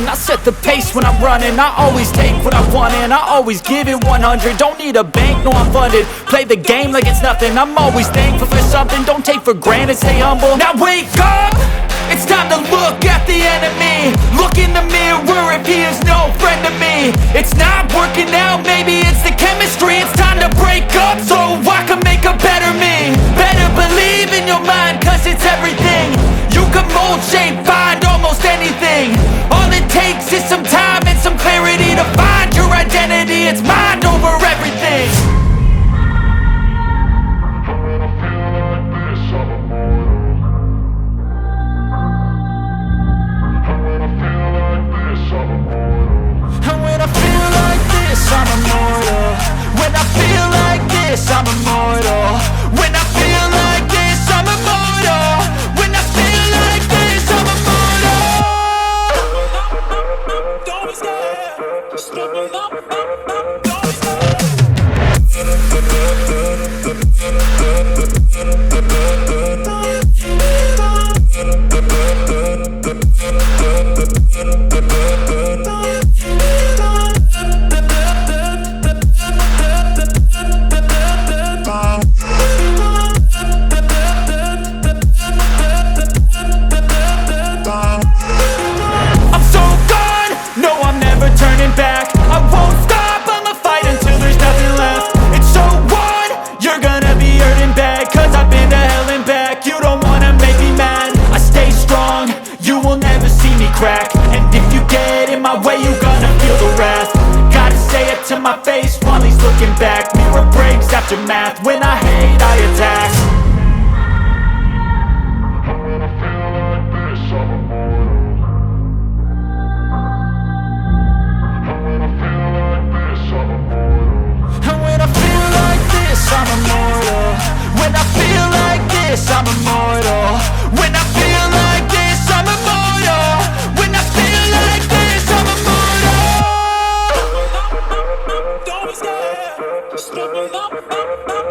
something. I set the pace when I'm running. I always take what I want and I always give it 100. Don't need a bank, no I'm funded. Play the game like it's nothing. I'm always thankful for something. Don't take for granted, stay humble. Now wake up! It's time to look at the enemy. Look in the mirror if he is no friend to me. It's not working out, maybe it's the chemistry. It's time to break up so I can make a better me. Better believe in your mind, cause it's everything. You can mold, shape, find almost anything. All it takes is some time and some clarity to find your identity. It's mind over everything. I'm immortal. When I feel like this, I'm immortal. When I feel like this, I'm immortal. When I feel like this, I'm immortal. Don't be scared. Just open up. Don't be scared. Back. I won't stop, I'ma fight until there's nothing left. It's so on, you're gonna be hurting bad, cause I've been to hell and back. You don't wanna make me mad, I stay strong, you will never see me crack. And if you get in my way, you're gonna feel the wrath. Gotta say it to my face while he's looking back. Mirror breaks after math, when I hate I attack. I'm immortal. When I feel like this, I'm immortal. When I feel like this, I'm immortal. When I feel like this, I'm immortal. Don't be scared. Just open up.